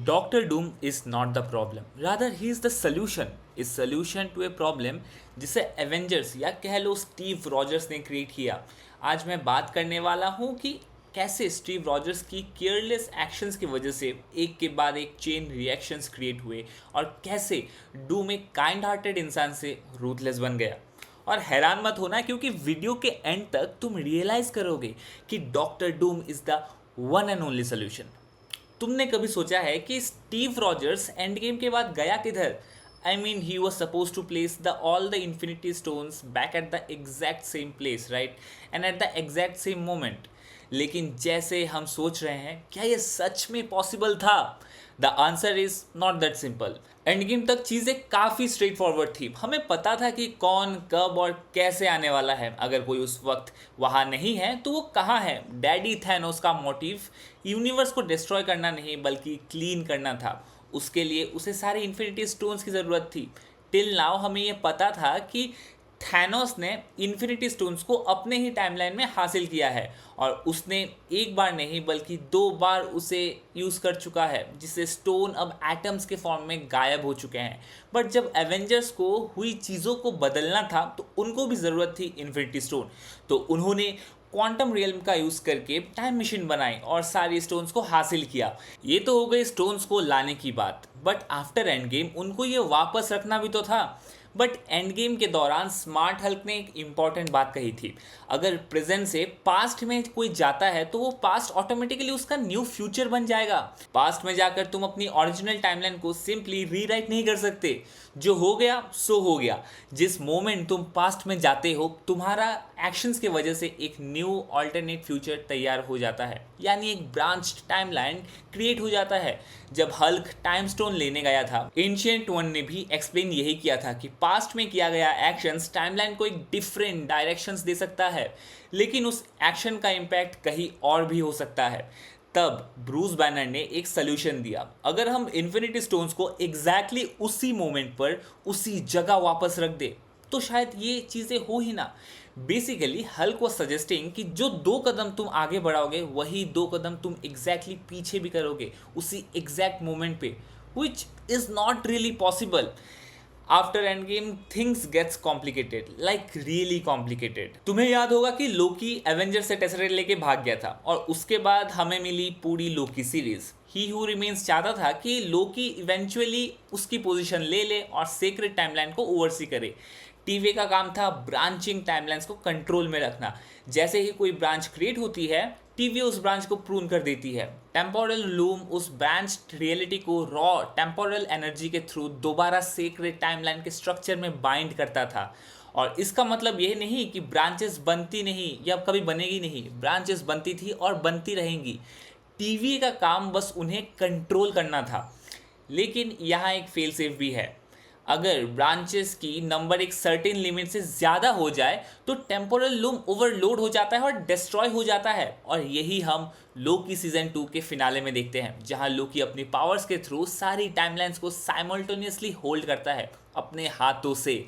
Dr. Doom is not the problem. Rather, he is the solution. इस solution to a problem जिसे Avengers या कह लो Steve Rogers ने create किया। आज मैं बात करने वाला हूँ कि कैसे स्टीव रॉजर्स की केयरलेस एक्शंस की वजह से एक के बाद एक चेन रिएक्शंस क्रिएट हुए और कैसे डूम एक काइंड हार्टेड इंसान से रूथलेस बन गया। और हैरान मत होना क्योंकि वीडियो के एंड तक तुम रियलाइज करोगे कि doctor doom is the one and only solution. तुमने कभी सोचा है कि स्टीव रॉजर्स एंड गेम के बाद गया किधर? I mean he was suppose to place the all the infinity stones back at the exact same place, right, and at the exact same moment. लेकिन जैसे हम सोच रहे हैं, क्या ये सच में पॉसिबल था? The answer is not that simple. End game तक चीज़ें काफ़ी स्ट्रेट फॉरवर्ड थी। हमें पता था कि कौन कब और कैसे आने वाला है। अगर कोई उस वक्त वहाँ नहीं है तो वो कहाँ है। डैडी थैनोस का मोटिव यूनिवर्स को डिस्ट्रॉय करना नहीं बल्कि क्लीन करना था। उसके लिए उसे सारे इन्फिनिटी स्टोन्स की ज़रूरत थी। टिल नाउ हमें ये पता था कि थैनोस ने इन्फिनिटी स्टोन्स को अपने ही टाइमलाइन में हासिल किया है और उसने एक बार नहीं बल्कि 2 बार उसे यूज़ कर चुका है, जिससे स्टोन अब एटम्स के फॉर्म में गायब हो चुके हैं। बट जब एवेंजर्स को हुई चीज़ों को बदलना था तो उनको भी ज़रूरत थी इन्फिनिटी स्टोन। तो उन्होंने क्वांटम रियल्म का यूज़ करके टाइम मशीन बनाई और सारी स्टोन्स को हासिल किया। ये तो हो गई स्टोन्स को लाने की बात। बट आफ्टर एंड गेम उनको ये वापस रखना भी तो था। बट एंड गेम के दौरान स्मार्ट हल्क ने एक इंपॉर्टेंट बात कही थी। अगर प्रेजेंट से पास्ट में कोई जाता है तो वो पास्ट ऑटोमेटिकली उसका न्यू फ्यूचर बन जाएगा। पास्ट में जाकर तुम अपनी ओरिजिनल टाइमलाइन को सिंपली रीराइट नहीं कर सकते। जो हो गया सो हो गया। जिस मोमेंट तुम पास्ट में जाते हो तुम्हारा एक्शंस की वजह से एक न्यू ऑल्टरनेट फ्यूचर तैयार हो जाता है, यानी एक ब्रांच्ड टाइमलाइन क्रिएट हो जाता है। जब हल्क टाइम स्टोन लेने गया था, एंशिएंट वन ने भी एक्सप्लेन यही किया था कि पास्ट में किया गया एक्शंस टाइमलाइन को एक डिफरेंट डायरेक्शंस दे सकता है, लेकिन उस एक्शन का इम्पैक्ट कहीं और भी हो सकता है। तब ब्रूस बैनर ने एक सोल्यूशन दिया। अगर हम इन्फिनिटी स्टोन्स को एग्जैक्टली उसी मोमेंट पर उसी जगह वापस रख दे तो शायद ये चीज़ें हो ही ना। बेसिकली हल्क वाज सजेस्टिंग कि जो 2 कदम तुम आगे बढ़ाओगे वही 2 कदम तुम एग्जैक्टली पीछे भी करोगे उसी एग्जैक्ट मोमेंट पे, which is not really possible. After Endgame things gets complicated, like really complicated. तुम्हें याद होगा कि लोकी एवेंजर से टेसरेट लेके भाग गया था और उसके बाद हमें मिली पूरी Loki series. He who remains चाहता था कि लोकी इवेंचुअली उसकी पोजीशन ले ले और सेक्रेट टाइमलाइन को ओवरसी करे। टीवी का काम था ब्रांचिंग टाइमलाइंस को कंट्रोल में रखना। जैसे ही कोई ब्रांच क्रिएट होती है टीवी उस ब्रांच को प्रून कर देती है। टेम्पोरल लूम उस ब्रांच रियलिटी को रॉ टेम्पोरल एनर्जी के थ्रू दोबारा सेक्रेट टाइमलाइन के स्ट्रक्चर में बाइंड करता था। और इसका मतलब ये नहीं कि ब्रांचेस बनती नहीं या कभी बनेगी नहीं, ब्रांचेस बनती थी और बनती रहेंगी। टीवी का काम बस उन्हें कंट्रोल करना था। लेकिन यहाँ एक फेल सेफ भी है। अगर ब्रांचेस की नंबर एक सर्टेन लिमिट से ज़्यादा हो जाए तो टेम्पोरल लूम ओवरलोड हो जाता है और डिस्ट्रॉय हो जाता है। और यही हम लोकी सीजन 2 के फिनाले में देखते हैं, जहां लोकी अपनी पावर्स के थ्रू सारी टाइमलाइंस को साइमल्टेनियसली होल्ड करता है अपने हाथों से।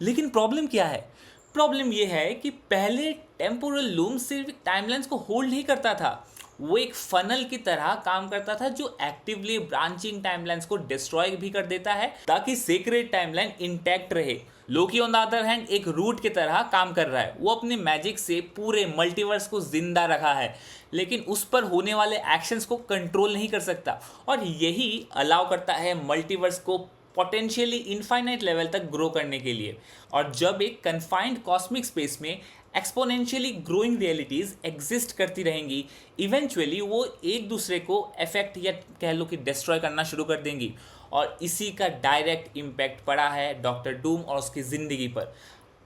लेकिन प्रॉब्लम क्या है? प्रॉब्लम यह है कि पहले टेम्पोरल लूम सिर्फ टाइमलाइंस को होल्ड नहीं करता था, वो एक फनल की तरह काम करता था जो एक्टिवली ब्रांचिंग टाइमलाइंस को डिस्ट्रॉय भी कर देता है ताकि सीक्रेट टाइमलाइन इंटैक्ट रहे। लोकी ऑन द अदर हैंड एक रूट की तरह काम कर रहा है। वो अपने मैजिक से पूरे मल्टीवर्स को जिंदा रखा है, लेकिन उस पर होने वाले एक्शंस को कंट्रोल नहीं कर सकता। और यही अलाउ करता है मल्टीवर्स को पोटेंशियली इनफाइनाइट लेवल तक ग्रो करने के लिए। और जब एक कन्फाइंड कॉस्मिक स्पेस में एक्सपोनेंशियली ग्रोइंग रियलिटीज़ एग्जिस्ट करती रहेंगी, इवेंचुअली वो एक दूसरे को अफेक्ट या कह लो कि डिस्ट्रॉय करना शुरू कर देंगी। और इसी का डायरेक्ट इम्पैक्ट पड़ा है डॉक्टर डूम और उसकी ज़िंदगी पर।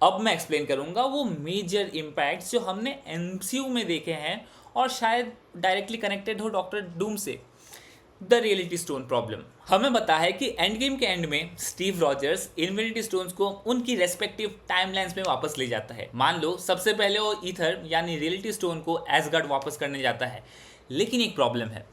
अब मैं एक्सप्लेन करूँगा वो मेजर इम्पैक्ट्स जो हमने एमसीयू में देखे हैं और शायद डायरेक्टली कनेक्टेड हो डॉक्टर डूम से। द रियलिटी स्टोन प्रॉब्लम हमें बता है कि एंड गेम के एंड में स्टीव रॉजर्स इन्फिनिटी स्टोन्स को उनकी रेस्पेक्टिव टाइमलाइंस में वापस ले जाता है। मान लो सबसे पहले वो ईथर यानी रियलिटी स्टोन को एसगार्ड वापस करने जाता है। लेकिन एक प्रॉब्लम है,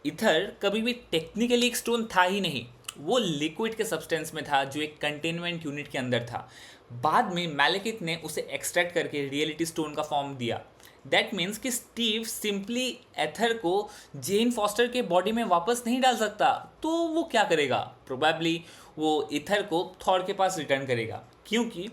ईथर कभी भी टेक्निकली एक स्टोन था ही नहीं। वो लिक्विड के सब्सटेंस में था जो एक कंटेनमेंट यूनिट के अंदर था। बाद में मैलेकिथ ने उसे एक्सट्रैक्ट करके रियलिटी स्टोन का फॉर्म दिया। दैट मीन्स कि स्टीव सिंपली एथर को जेन फॉस्टर के बॉडी में वापस नहीं डाल सकता, तो वो क्या करेगा? प्रोबेबली वो इथर को थॉर के पास रिटर्न करेगा, क्योंकि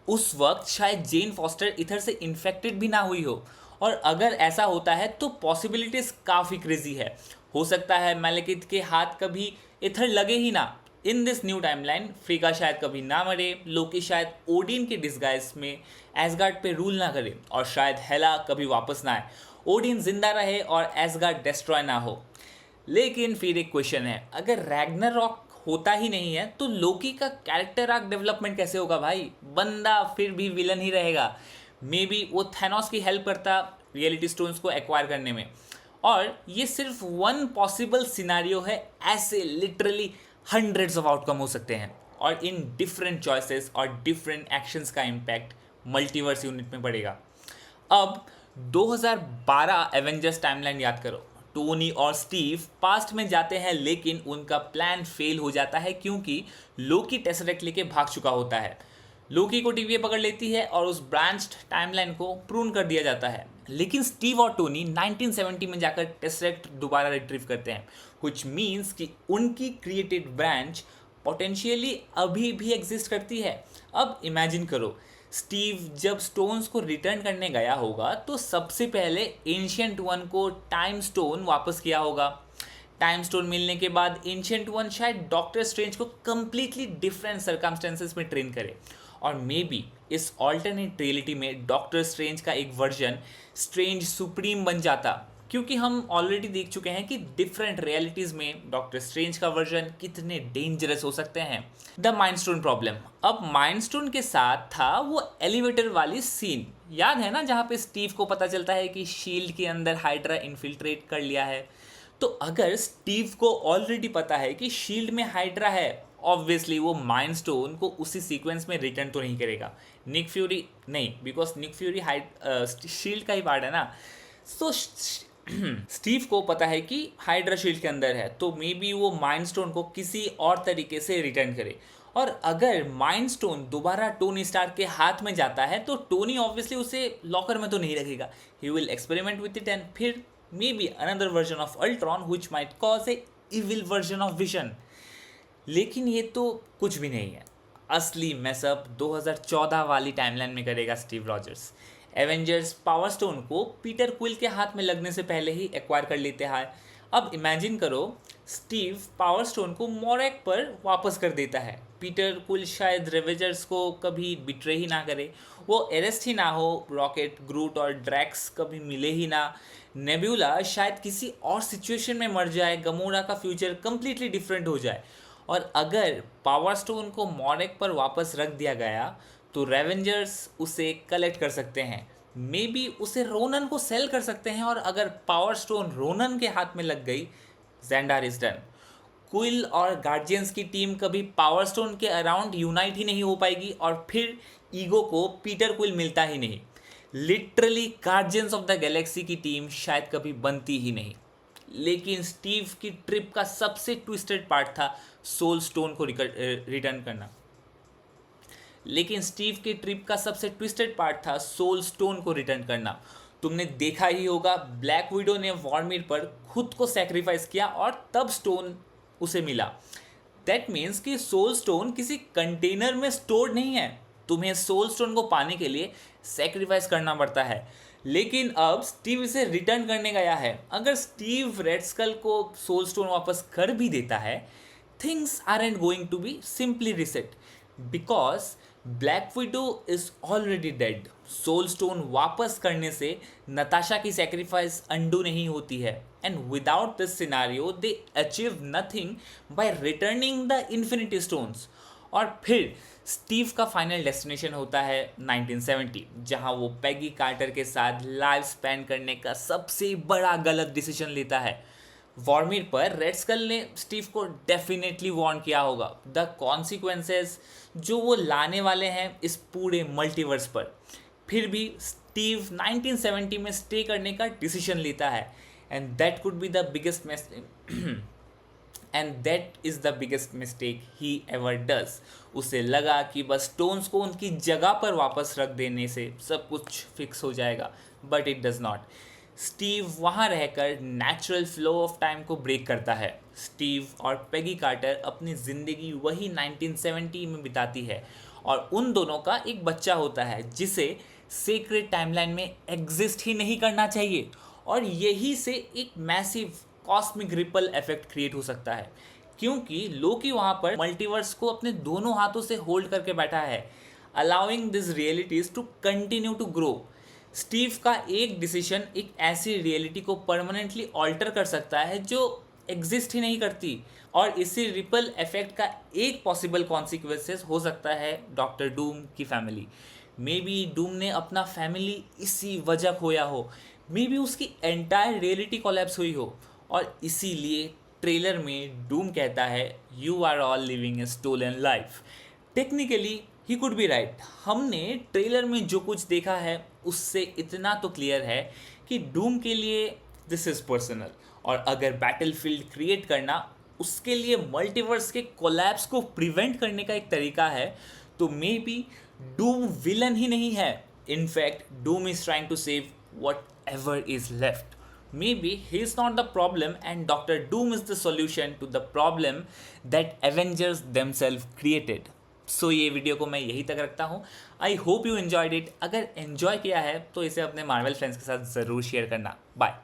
उस वक्त शायद जेन फॉस्टर इथर से इन्फेक्टेड भी ना हुई हो। और अगर ऐसा होता है तो पॉसिबिलिटीज काफ़ी क्रेजी है। हो सकता है मैलेकिथ के हाथ कभी इथर लगे ही ना। इन दिस न्यू टाइमलाइन फ्रीका शायद कभी ना मरे, लोकी शायद ओडिन के डिस्गाइज में एसगार्ड पे रूल ना करे, और शायद हेला कभी वापस ना आए, ओडिन जिंदा रहे और एसगार्ड डिस्ट्रॉय ना हो। लेकिन फिर एक क्वेश्चन है, अगर रैग्नारॉक होता ही नहीं है तो लोकी का कैरेक्टर आर्क डेवलपमेंट कैसे होगा भाई? बंदा फिर भी विलन ही रहेगा। मे बी वो थैनोस की हेल्प करता रियलिटी स्टोन्स को एक्वायर करने में। और ये सिर्फ वन पॉसिबल सिनारियो है, ऐसे लिटरली हंड्रेड्स ऑफ आउटकम हो सकते हैं, और इन डिफरेंट चॉइसेस और डिफरेंट एक्शंस का इम्पैक्ट मल्टीवर्स यूनिट में पड़ेगा। अब 2012 एवेंजर्स टाइमलाइन याद करो। टोनी और स्टीव पास्ट में जाते हैं, लेकिन उनका प्लान फेल हो जाता है क्योंकि लोकी टेसरेक्ट लेके भाग चुका होता है। लोकी को टीवी पकड़ लेती है और उस ब्रांच्ड टाइमलाइन को प्रून कर दिया जाता है। लेकिन स्टीव और टोनी 1970 में जाकर टेसरेक्ट दोबारा रिट्रीव करते हैं, व्हिच मीन्स कि उनकी क्रिएटेड ब्रांच पोटेंशियली अभी भी एग्जिस्ट करती है। अब इमेजिन करो, स्टीव जब स्टोन्स को रिटर्न करने गया होगा तो सबसे पहले एंशिएंट वन को टाइम स्टोन वापस किया होगा। टाइम स्टोन मिलने के बाद एंशिएंट वन शायद डॉक्टर स्ट्रेंज को कंप्लीटली डिफरेंट सर्कमस्टेंसेस में ट्रेन करे, और मे बी इस ऑल्टरनेट रियलिटी में डॉक्टर स्ट्रेंज का एक वर्जन स्ट्रेंज सुप्रीम बन जाता, क्योंकि हम ऑलरेडी देख चुके हैं कि डिफरेंट रियलिटीज़ में डॉक्टर स्ट्रेंज का वर्जन कितने डेंजरस हो सकते हैं। The Mind Stone problem. अब माइंडस्टोन के साथ था वो एलिवेटर वाली सीन, याद है ना, जहाँ पे स्टीव को पता चलता है कि शील्ड के अंदर हाइड्रा इन्फिल्ट्रेट कर लिया है। तो अगर स्टीव को ऑलरेडी पता है कि शील्ड में हाइड्रा है, ऑब्वियसली वो माइंडस्टोन को उसी सीक्वेंस में रिटर्न तो नहीं करेगा। निक फ्यूरी नहीं, बिकॉज निक फ्यूरी शील्ड का ही पार्ट है ना। सो स्टीव को पता है कि हाइड्रा शील्ड के अंदर है, तो मे बी वो माइंडस्टोन को किसी और तरीके से रिटर्न करे। और अगर माइंडस्टोन दोबारा टोनी स्टार्क के हाथ में जाता है तो टोनी ऑब्वियसली उसे लॉकर में तो नहीं रखेगा, he will experiment with it, and फिर may be another version of Ultron which might cause a evil version of Vision. लेकिन ये तो कुछ भी नहीं है। असली मैसअप 2014 वाली टाइमलाइन में करेगा Steve Rogers. Avengers power stone को पीटर क्विल के हाथ में लगने से पहले ही एक्वायर कर लेते हैं। अब इमेजिन करो, स्टीव पावर स्टोन को मोरेक पर वापस कर देता है। पीटर क्विल शायद रेवेंजर्स को कभी बिट्रे ही ना करे, वो अरेस्ट ही ना हो, रॉकेट, ग्रूट और ड्रैक्स कभी मिले ही ना, नेब्यूला शायद किसी और सिचुएशन में मर जाए, गमोरा का फ्यूचर कंप्लीटली डिफरेंट हो जाए। और अगर पावर स्टोन को मोरेक पर वापस रख दिया गया तो रेवेंजर्स उसे कलेक्ट कर सकते हैं, मे बी उसे रोनन को सेल कर सकते हैं, और अगर पावर स्टोन रोनन के हाथ में लग गई, ज़ेंडार इज डन। क्विल और गार्जियंस की टीम कभी पावर स्टोन के अराउंड यूनाइट ही नहीं हो पाएगी, और फिर ईगो को पीटर क्विल मिलता ही नहीं। Literally guardians of the Galaxy की टीम शायद कभी बनती ही नहीं। लेकिन स्टीव की ट्रिप का सबसे ट्विस्टेड पार्ट था सोल स्टोन को रिटर्न करना। सोल स्टोन को रिटर्न करना। तुमने देखा ही होगा, ब्लैक विडो ने वॉर्मिर पर खुद को सैक्रिफाइस किया और तब स्टोन उसे मिला। दैट मीन्स कि सोल स्टोन किसी कंटेनर में स्टोर्ड नहीं है, तुम्हें सोल स्टोन को पाने के लिए सैक्रिफाइस करना पड़ता है। लेकिन अब स्टीव इसे रिटर्न करने गया है। अगर स्टीव रेड स्कल को सोल स्टोन वापस कर भी देता है, things aren't going to be simply reset, because Black Widow is already dead. Soul stone वापस करने से नताशा की सैक्रिफाइस अंडू नहीं होती है, and without this scenario they achieve nothing by returning the infinity stones. और फिर स्टीव का फाइनल डेस्टिनेशन होता है 1970, जहां वो पैगी कार्टर के साथ लाइफ स्पेंड करने का सबसे बड़ा गलत डिसीजन लेता है। वॉर्मिर पर रेड स्कल ने स्टीव को डेफिनेटली वार्न किया होगा द कॉन्सिक्वेंसेस जो वो लाने वाले हैं इस पूरे मल्टीवर्स पर। फिर भी स्टीव 1970 में स्टे करने का डिसीजन लेता है, and that could be the biggest and that is the biggest mistake he ever does. उसे लगा कि बस स्टोन्स को उनकी जगह पर वापस रख देने से सब कुछ फिक्स हो जाएगा, but it does not. Steve वहाँ रहकर नेचुरल फ्लो ऑफ टाइम को ब्रेक करता है। स्टीव और पेगी कार्टर अपनी ज़िंदगी वही 1970 में बिताती है और उन दोनों का एक बच्चा होता है जिसे सीक्रेट टाइमलाइन में एग्जिस्ट ही नहीं करना चाहिए, और यही से एक massive cosmic ripple effect create हो सकता है, क्योंकि लोकी वहाँ पर मल्टीवर्स को अपने दोनों हाथों से होल्ड करके बैठा है, allowing this realities to continue to grow. Steve का एक डिसीजन एक ऐसी रियलिटी को परमानेंटली ऑल्टर कर सकता है जो एग्जिस्ट ही नहीं करती, और इसी रिपल इफेक्ट का एक पॉसिबल कॉन्सिक्वेंसेस हो सकता है डॉक्टर डूम की फैमिली। मे बी डूम ने अपना फैमिली इसी वजह खोया हो, मे बी उसकी एंटायर रियलिटी कोलैप्स हुई हो, और इसीलिए ट्रेलर में डूम कहता है you are all living a stolen life. Technically he could be right. हमने ट्रेलर में जो कुछ देखा है उससे इतना तो क्लियर है कि डूम के लिए दिस इज़ पर्सनल, और अगर बैटलफील्ड क्रिएट करना उसके लिए मल्टीवर्स के कोलैप्स को प्रिवेंट करने का एक तरीका है, तो मे बी डूम विलन ही नहीं है। In fact Doom is trying to save whatever is left. Maybe he is not the problem and Dr. Doom is the solution to the problem that Avengers themselves created. So ये video को मैं यही तक रखता हूँ। I hope you enjoyed it. अगर enjoy किया है तो इसे अपने मार्वल फ्रेंड्स के साथ ज़रूर शेयर करना। बाय।